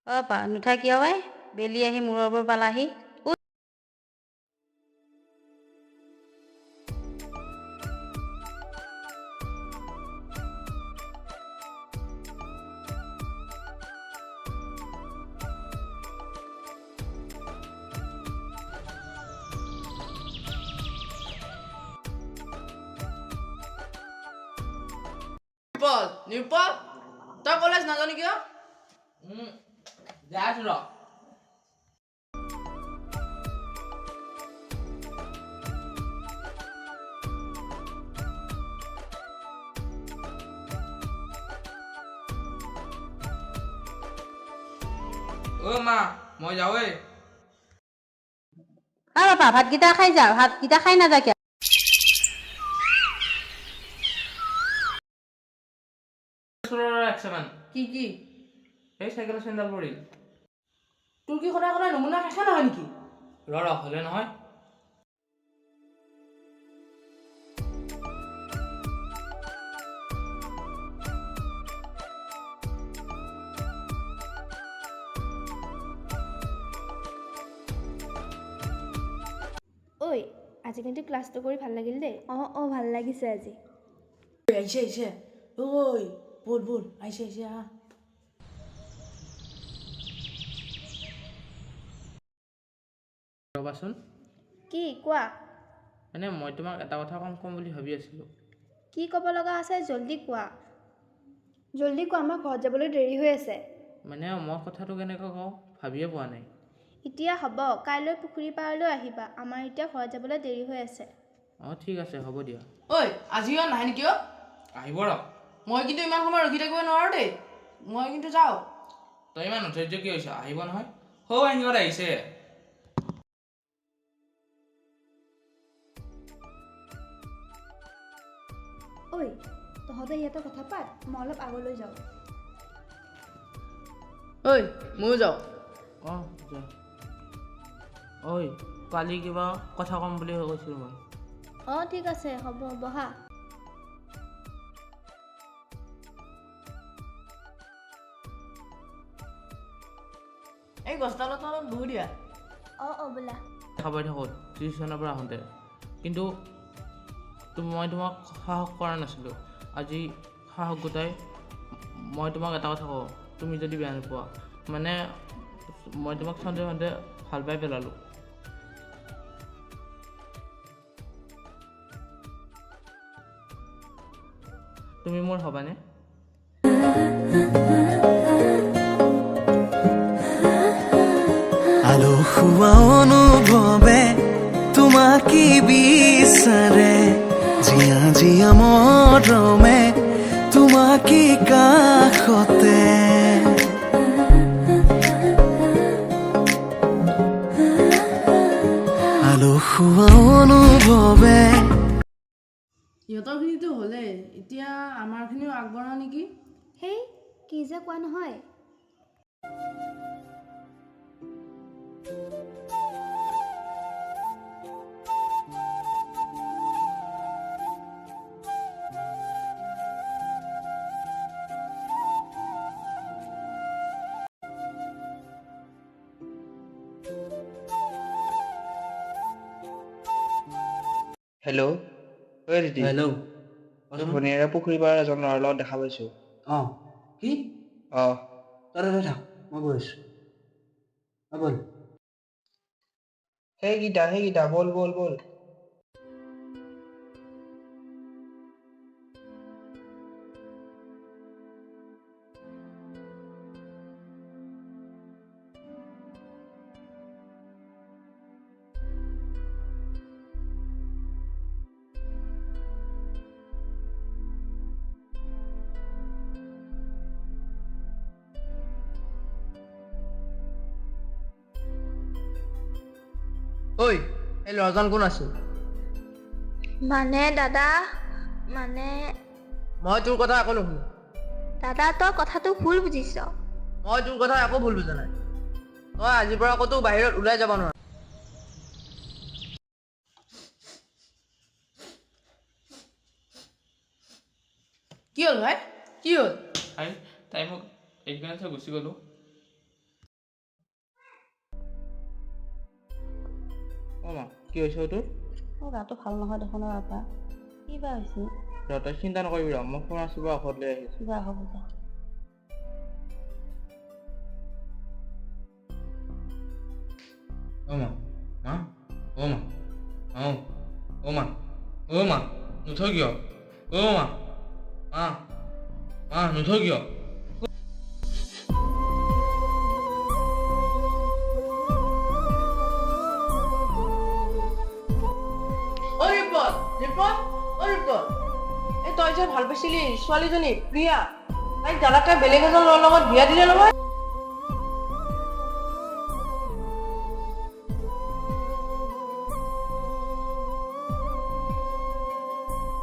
পা নুঠা কিয় বাই বেলি আহি মূৰৰ ওপৰ পালাহি নিৰুপল তই কলেজ নাজানি কিয় যাই আছো ৰ মা মই যাওঁৱেই বাপা ভাতকেইটা খাই যা ভাতকেইটা খাই নাযা কিয় কি কি এই চাইকেলৰ চেণ্ডাল পৰিল তোৰ কি সদায় সদায় নমুনা থাকে নহয় নেকি ৰ হ'লে নহয় ঐ আজি কিন্তু ক্লাছটো কৰি ভাল লাগিল দেই অঁ ভাল লাগিছে আজি আহিছে ঐ বল আহিছে হা ৰবাচোন কি কোৱা মানে মই তোমাক এটা কথা কম বুলি ভাবি আছিলোঁ কি ক'ব লগা আছে জল্দি কোৱা আমাৰ ঘৰত যাবলৈ দেৰি হৈ আছে মানে মই কথাটো কেনেকৈ কওঁ ভাবিয়ে পোৱা নাই এতিয়া হ'ব কাইলৈ পুখুৰী পাৰলৈ আহিবা আমাৰ এতিয়া ঘৰত যাবলৈ দেৰি হৈ আছে ঠিক আছে হ'ব দিয়া ঐ আজিও নাহে নেকি আহিব ৰ মই কিন্তু ইমান সময় ৰখি থাকিব নোৱাৰো দেই মই কিন্তু যাওঁ তই ইমান অধৈৰ্য কি হৈছে আহিব নহয় সিহঁত আহিছে ঐ তহঁতে ইয়াতে কথা পাত মই অলপ আগলৈ যাওঁ ঐ ময়ো যাওঁ যা ঐ কালি কিবা কথা ক'ম বুলি কৈছিলোঁ মই ঠিক আছে হ'ব বহা এই গছডালত অলপ বহি দিয়া বোলা খাবই থাকোঁ টিউশ্যনৰ পৰা আহোঁতে কিন্তু মই তোমাক সাহস কৰা নাছিলোঁ আজি সাহস গোটাই মই তোমাক এটা কথা কওঁ তুমি যদি বেয়া নোপোৱা মানে মই তোমাক সন্দেহতে ভাল পাই পেলালোঁ তুমি মোৰ হ'বানে আলসুৱা অনুভৱে তোমাকে বিচাৰে জিয়া মৰমে তোমাকে কাষতে আলসুৱা অনুভৱে ইহঁতৰখিনিতো হ'লে এতিয়া আমাৰখিনিও আগবঢ়াওঁ নেকি হেই কি যে কোৱা নহয় হেল্ল' ঐ দিদি হেল্ল' ভনীয়েৰে পুখুৰী পাৰৰ এজন ল'ৰাৰ লগত দেখা পাইছোঁ কি তই থাক মই গৈ আছোঁ ব'ল সেইকেইটা বল ঐ এই ল'ৰাজন কোন আছিল মানে দাদা মানে মই তোৰ কথা একো নুশুনো দাদা তই কথাটো ভুল বুজিছ মই তোৰ কথা একো ভুল বুজা নাই তই আজিৰ পৰা ক'তো বাহিৰত ওলাই যাব নোৱাৰ কি হ'ল ভাই কি হ'ল তাই মোক এইকাৰণে গুচি গ'লো কি হৈছে তোৰ? মোৰ গাটো ভাল নহয় দেখোন বাপা। কি বা হৈছে? তই চিন্তা নকৰিবি ৰ, মই ফোন আছোঁ বাৰু ঔষধ লৈ আহিছোঁ। কিবা হ'ব যা। অ' মা, মা, অ' মা, অ' মা, অ' মা, নুঠ কিয়? অ' মা, মা নুঠ কিয়? অ ৰিপত এই তই যে ভাল পাইছিলি ছোৱালীজনী প্ৰিয়া, তাইক দাদাকে বেলেগ এজনৰ লগত বিয়া দিলে নহয়।